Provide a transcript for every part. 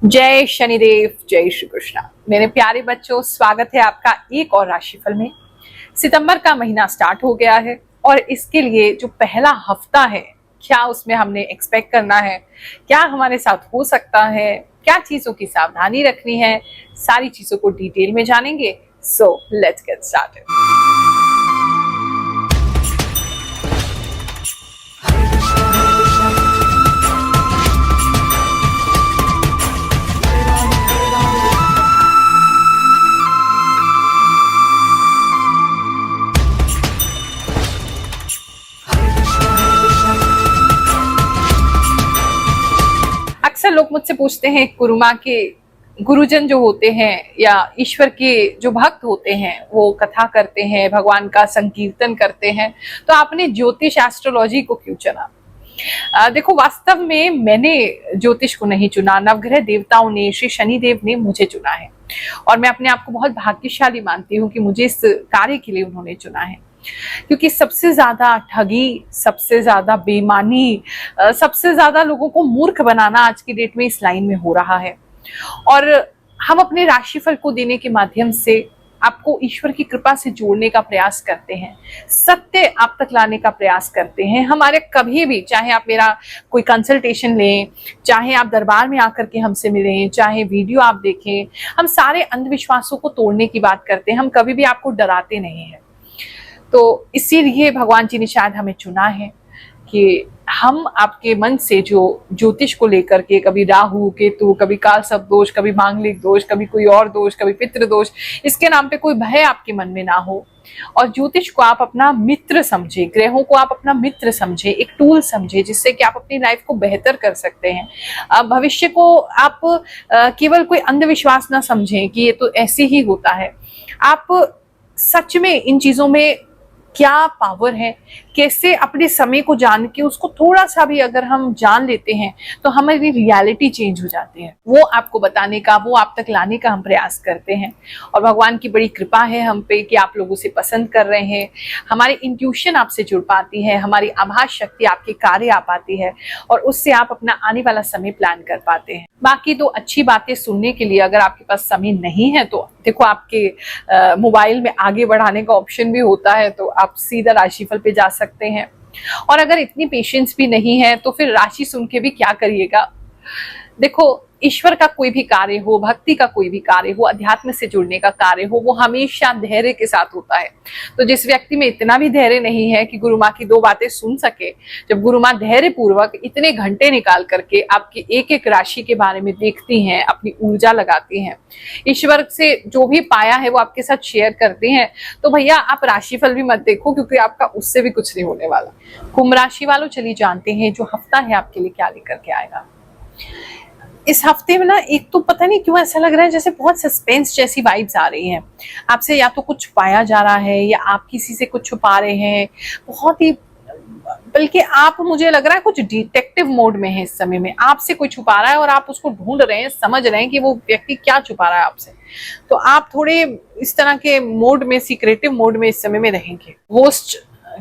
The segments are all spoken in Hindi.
जय शनिदेव, जय श्री कृष्णा। मेरे प्यारे बच्चों, स्वागत है आपका एक और राशिफल में। सितंबर का महीना स्टार्ट हो गया है और इसके लिए जो पहला हफ्ता है, क्या उसमें हमने एक्सपेक्ट करना है, क्या हमारे साथ हो सकता है, क्या चीजों की सावधानी रखनी है, सारी चीजों को डिटेल में जानेंगे। So let's get started. अक्सर लोग मुझसे पूछते हैं, गुरुमा के गुरुजन जो होते हैं या ईश्वर के जो भक्त होते हैं वो कथा करते हैं, भगवान का संकीर्तन करते हैं, तो आपने ज्योतिष एस्ट्रोलॉजी को क्यों चुना? देखो, वास्तव में मैंने ज्योतिष को नहीं चुना, नवग्रह देवताओं ने, श्री शनिदेव ने मुझे चुना है और मैं अपने आप को बहुत भाग्यशाली मानती हूँ कि मुझे इस कार्य के लिए उन्होंने चुना है। क्योंकि सबसे ज्यादा ठगी, सबसे ज्यादा बेईमानी, सबसे ज्यादा लोगों को मूर्ख बनाना आज की डेट में इस लाइन में हो रहा है। और हम अपने राशिफल को देने के माध्यम से आपको ईश्वर की कृपा से जोड़ने का प्रयास करते हैं, सत्य आप तक लाने का प्रयास करते हैं। हमारे कभी भी, चाहे आप मेरा कोई कंसल्टेशन लें, चाहे आप दरबार में आकर के हमसे मिलें, चाहे वीडियो आप देखें, हम सारे अंधविश्वासों को तोड़ने की बात करते हैं। हम कभी भी आपको डराते नहीं हैं। तो इसीलिए भगवान जी ने शायद हमें चुना है कि हम आपके मन से जो ज्योतिष को लेकर के, कभी राहु केतु, कभी काल सर्प दोष, कभी मांगलिक दोष, कभी कोई और दोष, कभी पितृ दोष, इसके नाम पे कोई भय आपके मन में ना हो और ज्योतिष को आप अपना मित्र समझे, ग्रहों को आप अपना मित्र समझे, एक टूल समझे जिससे कि आप अपनी लाइफ को बेहतर कर सकते हैं। भविष्य को आप केवल कोई अंधविश्वास ना समझें कि ये तो ऐसे ही होता है। आप सच में इन चीजों में क्या पावर है, कैसे अपने समय को जान के उसको थोड़ा सा भी अगर हम जान लेते हैं तो हमारी रियलिटी चेंज हो जाती है। वो आपको बताने का, वो आप तक लाने का हम प्रयास करते हैं और भगवान की बड़ी कृपा है हम पे कि आप लोगों से पसंद कर रहे हैं। हमारी इंट्यूशन आपसे जुड़ पाती है, हमारी आभास शक्ति आपके कार्य आ पाती है और उससे आप अपना आने वाला समय प्लान कर पाते हैं। बाकी तो अच्छी बातें सुनने के लिए अगर आपके पास समय नहीं है तो देखो, आपके मोबाइल में आगे बढ़ाने का ऑप्शन भी होता है, तो आप सीधा राशिफल पे जा सकते हैं। और अगर इतनी पेशेंस भी नहीं है तो फिर राशि सुन के भी क्या करिएगा। देखो, ईश्वर का कोई भी कार्य हो, भक्ति का कोई भी कार्य हो, अध्यात्म से जुड़ने का कार्य हो, वो हमेशा धैर्य के साथ होता है। तो जिस व्यक्ति में इतना भी धैर्य नहीं है कि गुरु माँ की दो बातें सुन सके, जब गुरु माँ धैर्य पूर्वक इतने घंटे निकाल करके आपकी एक एक राशि के बारे में देखती हैं, अपनी ऊर्जा लगाती हैं, ईश्वर से जो भी पाया है वो आपके साथ शेयर करती हैं, तो भैया आप राशिफल भी मत देखो, क्योंकि आपका उससे भी कुछ नहीं होने वाला। कुंभ राशि वालों, चलिए जानते हैं जो हफ्ता है आपके लिए क्या लेकर के आएगा। इस हफ्ते में ना, एक तो पता नहीं क्यों ऐसा लग रहा है जैसे बहुत सस्पेंस जैसी वाइब्स आ रही हैं। आपसे या तो कुछ छुपाया जा रहा है या आप किसी से कुछ छुपा रहे हैं, बहुत ही, बल्कि आप, मुझे लग रहा है कुछ डिटेक्टिव मोड में है इस समय में। आपसे कोई छुपा रहा है और आप उसको ढूंढ रहे हैं, समझ रहे हैं कि वो व्यक्ति क्या छुपा रहा है आपसे। तो आप थोड़े इस तरह के मोड में, सीक्रेटिव मोड में इस समय में रहेंगे। घोस्ट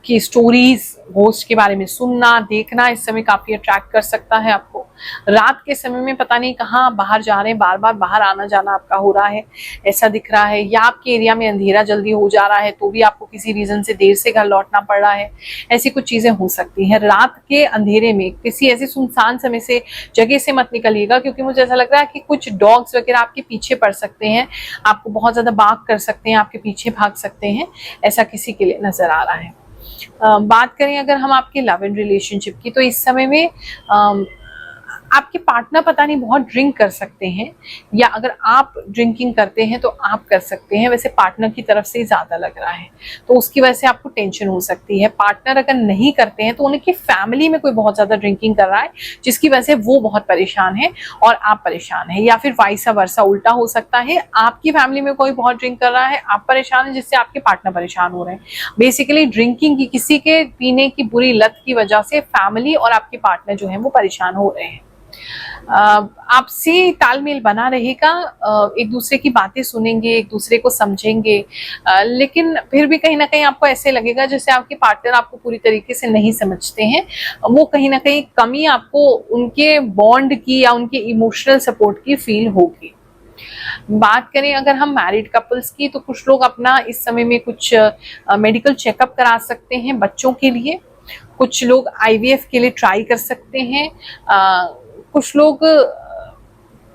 की स्टोरीज, घोस्ट के बारे में सुनना, देखना इस समय काफी अट्रैक्ट कर सकता है आपको। रात के समय में पता नहीं कहाँ बाहर जा रहे हैं, बार बार बाहर आना जाना आपका हो रहा है, ऐसा दिख रहा है। या आपके एरिया में अंधेरा जल्दी हो जा रहा है तो भी आपको किसी रीजन से देर से घर लौटना पड़ रहा है। ऐसी कुछ चीजें हो सकती हैं। रात के अंधेरे में किसी ऐसे सुनसान समय से, जगह से मत निकलिएगा, क्योंकि मुझे ऐसा लग रहा है कि कुछ डॉग्स वगैरह आपके पीछे पड़ सकते हैं, आपको बहुत ज्यादा बाग कर सकते हैं, आपके पीछे भाग सकते हैं। ऐसा किसी के लिए नजर आ रहा है। बात करें अगर हम आपके लव एंड रिलेशनशिप की, तो इस समय में आपके पार्टनर पता नहीं बहुत ड्रिंक कर सकते हैं, या अगर आप ड्रिंकिंग करते हैं तो आप कर सकते हैं। वैसे पार्टनर की तरफ से ज्यादा लग रहा है, तो उसकी वजह से आपको टेंशन हो सकती है। पार्टनर अगर नहीं करते हैं तो उनकी फैमिली में कोई बहुत ज्यादा ड्रिंकिंग कर रहा है, जिसकी वजह से वो बहुत परेशान है और आप परेशान है, या फिर वाइसा वर्सा उल्टा हो सकता है। आपकी फैमिली में कोई बहुत ड्रिंक कर रहा है, आप परेशान है, जिससे आपके पार्टनर परेशान हो रहे हैं। बेसिकली ड्रिंकिंग की, किसी के पीने की बुरी लत की वजह से फैमिली और आपके पार्टनर जो है वो परेशान हो रहे हैं। आपसी तालमेल बना रहेगा, एक दूसरे की बातें सुनेंगे, एक दूसरे को समझेंगे, लेकिन फिर भी कहीं ना कहीं आपको ऐसे लगेगा जैसे आपके पार्टनर आपको पूरी तरीके से नहीं समझते हैं। वो कहीं ना कहीं कमी आपको उनके बॉन्ड की या उनके इमोशनल सपोर्ट की फील होगी। बात करें अगर हम मैरिड कपल्स की, तो कुछ लोग अपना इस समय में कुछ मेडिकल चेकअप करा सकते हैं बच्चों के लिए, कुछ लोग आईवीएफ के लिए ट्राई कर सकते हैं, कुछ लोग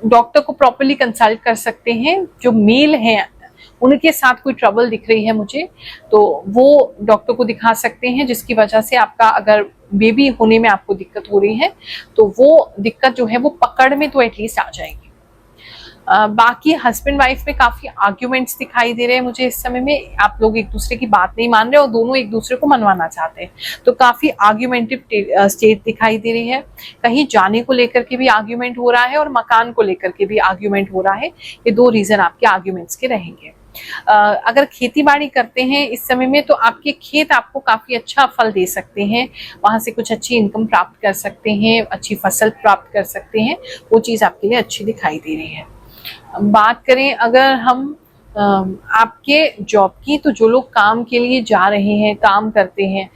डॉक्टर को प्रॉपर्ली कंसल्ट कर सकते हैं। जो मेल हैं उनके साथ कोई ट्रबल दिख रही है मुझे, तो वो डॉक्टर को दिखा सकते हैं, जिसकी वजह से आपका अगर बेबी होने में आपको दिक्कत हो रही है तो वो दिक्कत जो है वो पकड़ में तो एटलीस्ट आ जाएगी। बाकी हस्बैंड वाइफ में काफी आर्ग्यूमेंट्स दिखाई दे रहे हैं मुझे इस समय में। आप लोग एक दूसरे की बात नहीं मान रहे और दोनों एक दूसरे को मनवाना चाहते हैं, तो काफी आर्ग्यूमेंटिव स्टेट दिखाई दे रही है। कहीं जाने को लेकर के भी आर्ग्यूमेंट हो रहा है और मकान को लेकर के भी आर्ग्यूमेंट हो रहा है। ये दो रीजन आपके आर्ग्यूमेंट्स के रहेंगे। अगर खेती बाड़ी करते हैं इस समय में, तो आपके खेत आपको काफी अच्छा फल दे सकते हैं, वहां से कुछ अच्छी इनकम प्राप्त कर सकते हैं, अच्छी फसल प्राप्त कर सकते हैं, वो चीज आपके लिए अच्छी दिखाई दे रही है। बात करें अगर हम आपके जॉब की, तो जो लोग काम के लिए जा रहे हैं, काम करते हैं,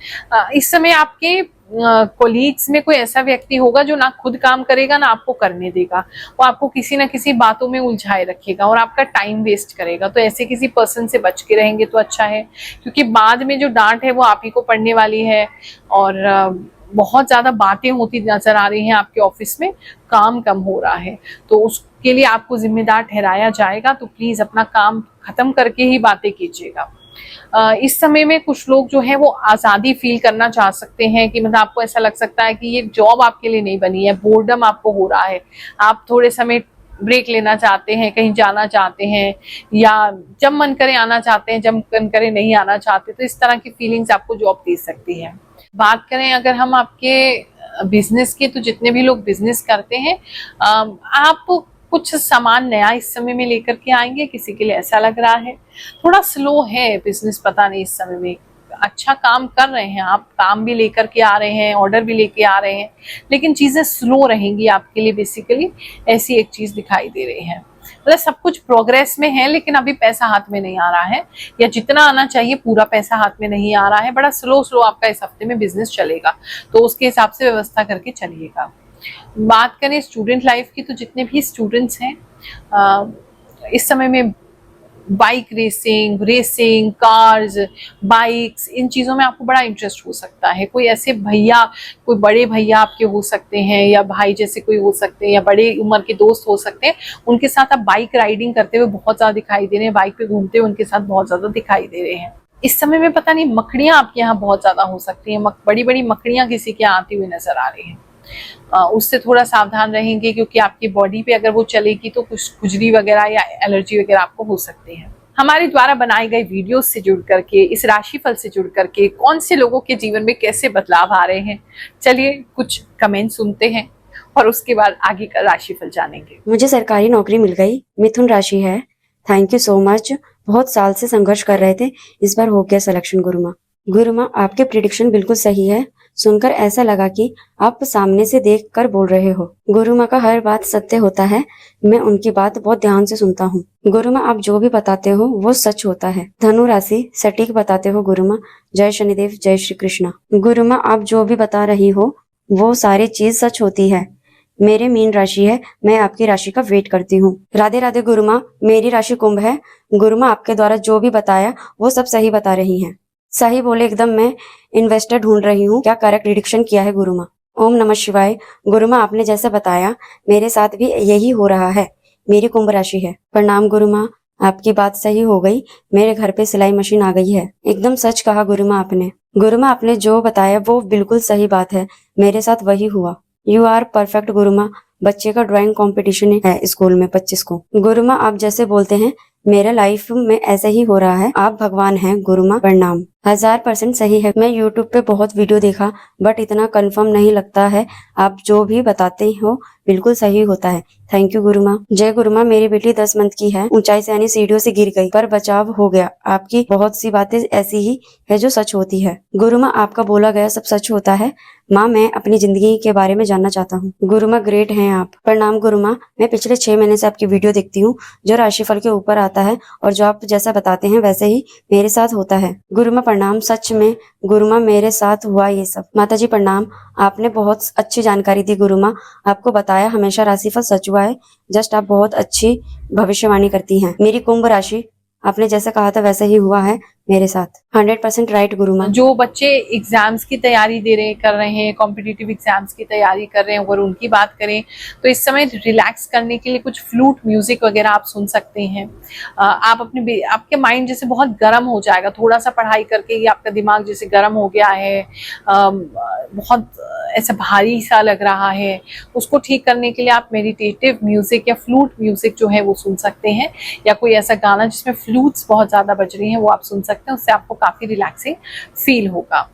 इस समय आपके कोलीग्स में कोई ऐसा व्यक्ति होगा जो ना खुद काम करेगा ना आपको करने देगा। वो आपको किसी ना किसी बातों में उलझाए रखेगा और आपका टाइम वेस्ट करेगा। तो ऐसे किसी पर्सन से बच के रहेंगे तो अच्छा है, क्योंकि बाद में जो डांट है वो आप ही को पड़ने वाली है। और बहुत ज्यादा बातें होती नजर आ रही हैं आपके ऑफिस में, काम कम हो रहा है, तो उसके लिए आपको जिम्मेदार ठहराया जाएगा। तो प्लीज अपना काम खत्म करके ही बातें कीजिएगा। इस समय में कुछ लोग जो है वो आजादी फील करना चाह सकते हैं, कि मतलब आपको ऐसा लग सकता है कि ये जॉब आपके लिए नहीं बनी है, बोर्डम आपको हो रहा है, आप थोड़े समय ब्रेक लेना चाहते हैं, कहीं जाना चाहते हैं, या जब मन करे आना चाहते हैं, जब मन करे नहीं आना चाहते। तो इस तरह की फीलिंग्स आपको जॉब दे सकती है। बात करें अगर हम आपके बिजनेस के, तो जितने भी लोग बिजनेस करते हैं, आप कुछ सामान नया इस समय में लेकर के आएंगे। किसी के लिए ऐसा लग रहा है थोड़ा स्लो है बिजनेस, पता नहीं इस समय में। अच्छा काम कर रहे हैं आप, काम भी लेकर के आ रहे हैं, ऑर्डर भी लेके आ रहे हैं, लेकिन चीजें स्लो रहेंगी आपके लिए। बेसिकली ऐसी एक चीज दिखाई दे रही है, मतलब सब कुछ प्रोग्रेस में है लेकिन अभी पैसा हाथ में नहीं आ रहा है, या जितना आना चाहिए पूरा पैसा हाथ में नहीं आ रहा है। बड़ा स्लो आपका इस हफ्ते में बिजनेस चलेगा, तो उसके हिसाब से व्यवस्था करके चलिएगा। बात करें स्टूडेंट लाइफ की, तो जितने भी स्टूडेंट्स हैं इस समय में बाइक रेसिंग, कार्स, बाइक्स, इन चीज़ों में आपको बड़ा इंटरेस्ट हो सकता है। कोई ऐसे भैया, कोई बड़े भैया आपके हो सकते हैं, या भाई जैसे कोई हो सकते हैं, या बड़े उम्र के दोस्त हो सकते हैं, उनके साथ आप बाइक राइडिंग करते हुए बहुत ज़्यादा दिखाई दे रहे हैं, बाइक पे घूमते हुए उनके साथ बहुत ज़्यादा दिखाई दे रहे हैं। इस समय में पता नहीं मकड़ियाँ आपके यहाँ बहुत ज़्यादा हो सकती हैं, बड़ी बड़ी मकड़ियाँ किसी के यहाँ आती हुई नजर आ रही हैं। उससे थोड़ा सावधान रहेंगे, क्योंकि आपकी बॉडी पे अगर वो चलेगी तो कुछ खुजली वगैरह या एलर्जी वगैरह आपको हो सकती है। हमारे द्वारा बनाए गए वीडियो से जुड़ करके, इस राशिफल से जुड़ करके कौन से लोगों के जीवन में कैसे बदलाव आ रहे हैं, चलिए कुछ कमेंट सुनते हैं और उसके बाद आगे का राशिफल जानेंगे। मुझे सरकारी नौकरी मिल गई, मिथुन राशि है। Thank you so much. बहुत साल से संघर्ष कर रहे थे, इस बार हो गया सिलेक्शन। गुरुमा, आपके प्रिडिक्शन बिल्कुल सही है। सुनकर ऐसा लगा कि आप सामने से देखकर बोल रहे हो। गुरुमा का हर बात सत्य होता है, मैं उनकी बात बहुत ध्यान से सुनता हूँ। गुरुमा, आप जो भी बताते हो वो सच होता है। धनु राशि सटीक बताते हो गुरुमा। जय शनिदेव, जय श्री कृष्णा। गुरुमा, आप जो भी बता रही हो वो सारी चीज सच होती है। मेरे मीन राशि है, मैं आपकी राशि का वेट करती हूँ। राधे राधे गुरुमा, मेरी राशि कुंभ है। गुरुमा, आपके द्वारा जो भी बताया वो सब सही बता रही हैं। सही बोले एकदम। मैं इन्वेस्टर ढूंढ रही हूँ, क्या करेक्ट प्रिडिक्शन किया है गुरुमा? ओम नमः शिवाय। गुरुमा, आपने जैसा बताया मेरे साथ भी यही हो रहा है। मेरी कुंभ राशि है। प्रणाम गुरुमा, आपकी बात सही हो गई, मेरे घर पे सिलाई मशीन आ गई है। एकदम सच कहा गुरुमा आपने। गुरुमा, आपने जो बताया वो बिल्कुल सही बात है, मेरे साथ वही हुआ। You are perfect Gurumaa. बच्चे का ड्राइंग कंपटीशन है स्कूल में 25 को। गुरुमा, आप जैसे बोलते हैं मेरा लाइफ में ऐसा ही हो रहा है। आप भगवान हैं गुरुमा, प्रणाम। 1000% सही है। मैं YouTube पे बहुत वीडियो देखा, बट इतना कंफर्म नहीं लगता है। आप जो भी बताते हो बिल्कुल सही होता है। Thank you Gurumaa. जय गुरुमा, मेरी बेटी 10 मंथ की है, ऊंचाई से यानी सीढ़ियों से गिर गई पर बचाव हो गया। आपकी बहुत सी बातें ऐसी ही है जो सच होती है। गुरुमा, आपका बोला गया सब सच होता है। माँ, मैं अपनी जिंदगी के बारे में जानना चाहता हूँ। गुरु माँ, ग्रेट हैं आप। प्रणाम गुरु माँ, मैं पिछले 6 महीने से आपकी वीडियो देखती हूँ जो राशिफल के ऊपर आता है और जो आप जैसा बताते हैं वैसे ही मेरे साथ होता है। गुरु माँ प्रणाम, सच में गुरु माँ मेरे साथ हुआ ये सब। माता जी प्रणाम, आपने बहुत अच्छी जानकारी दी गुरु माँ। आपको बताया हमेशा राशिफल सच हुआ है। जस्ट आप बहुत अच्छी भविष्यवाणी करती हैं। मेरी कुंभ राशि आपने जैसा कहा था वैसा ही हुआ है मेरे साथ। 100% राइट गुरु माँ। जो बच्चे एग्जाम्स की तैयारी कर रहे हैं, कॉम्पिटिटिव एग्जाम्स की तैयारी कर रहे हैं, अगर उनकी बात करें तो इस समय रिलैक्स करने के लिए कुछ फ्लूट म्यूजिक वगैरह आप सुन सकते हैं। आप आपके माइंड जैसे बहुत गर्म हो जाएगा, थोड़ा सा पढ़ाई करके ही आपका दिमाग जैसे गर्म हो गया है, बहुत ऐसा भारी सा लग रहा है, उसको ठीक करने के लिए आप मेडिटेटिव म्यूजिक या फ्लूट म्यूजिक जो है वो सुन सकते हैं, या कोई ऐसा गाना जिसमें फ्लूट्स बहुत ज्यादा बज रही हैं वो आप सुन सकते हैं। उससे आपको काफी रिलैक्सिंग फील होगा।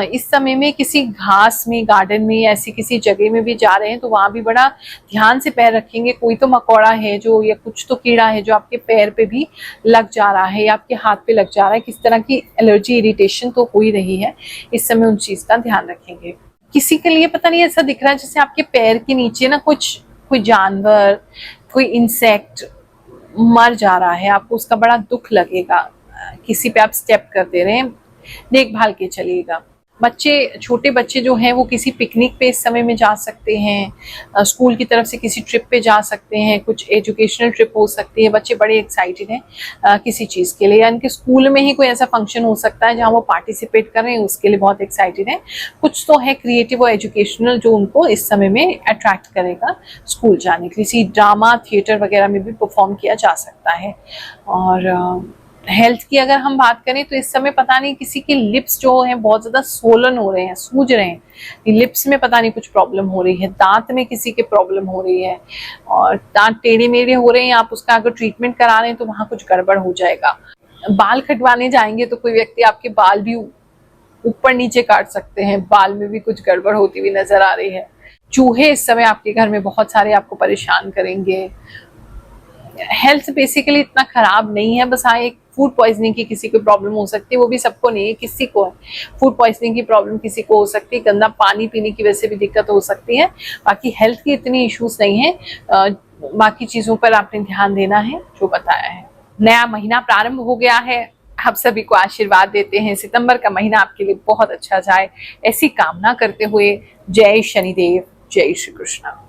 इस समय में किसी घास में, गार्डन में या ऐसी किसी जगह में भी जा रहे हैं तो वहां भी बड़ा ध्यान से पैर रखेंगे। कोई तो मकोड़ा है जो, या कुछ तो कीड़ा है जो आपके पैर पे भी लग जा रहा है या आपके हाथ पे लग जा रहा है, किस तरह की एलर्जी, इरिटेशन तो हो ही रही है, इस समय उन चीज का ध्यान रखेंगे। किसी के लिए पता नहीं ऐसा दिख रहा है जैसे आपके पैर के नीचे ना कोई जानवर, कोई इंसेक्ट मर जा रहा है, आपको उसका बड़ा दुख लगेगा। किसी पे आप स्टेप कर दे रहे हैं, देखभाल के चलिएगा। छोटे बच्चे जो हैं वो किसी पिकनिक पे इस समय में जा सकते हैं, स्कूल की तरफ से किसी ट्रिप पे जा सकते हैं, कुछ एजुकेशनल ट्रिप हो सकती है। बच्चे बड़े एक्साइटेड हैं किसी चीज़ के लिए, यानी कि स्कूल में ही कोई ऐसा फंक्शन हो सकता है जहाँ वो पार्टिसिपेट कर रहे हैं, उसके लिए बहुत एक्साइटेड हैं। कुछ तो है क्रिएटिव और एजुकेशनल जो उनको इस समय में अट्रैक्ट करेगा स्कूल जाने के लिए। किसी ड्रामा, थिएटर वगैरह में भी परफॉर्म किया जा सकता है। और हेल्थ की अगर हम बात करें तो इस समय पता नहीं किसी के लिप्स जो हैं बहुत ज्यादा सोलन हो रहे हैं, सूज रहे हैं, लिप्स में पता नहीं कुछ प्रॉब्लम हो रही है, दांत में किसी के प्रॉब्लम हो रही है और दांत टेढ़े मेढ़े हो रहे हैं, आप उसका अगर ट्रीटमेंट करा रहे हैं तो वहां कुछ गड़बड़ हो जाएगा। बाल कटवाने जाएंगे तो कोई व्यक्ति आपके बाल भी ऊपर नीचे काट सकते हैं, बाल में भी कुछ गड़बड़ होती हुई नजर आ रही है। चूहे इस समय आपके घर में बहुत सारे आपको परेशान करेंगे। हेल्थ बेसिकली इतना खराब नहीं है, बस हाँ एक फूड पॉइजनिंग की किसी को प्रॉब्लम हो सकती है, वो भी सबको नहीं है, किसी को है फूड पॉइजनिंग की प्रॉब्लम, किसी को हो सकती है गंदा पानी पीने की वजह से भी दिक्कत हो सकती है। बाकी हेल्थ की इतनी इश्यूज नहीं है, बाकी चीजों पर आपने ध्यान देना है जो बताया है। नया महीना प्रारंभ हो गया है, आप सभी को आशीर्वाद देते हैं सितंबर का महीना आपके लिए बहुत अच्छा जाए, ऐसी कामना करते हुए जय शनिदेव, जय श्री कृष्ण।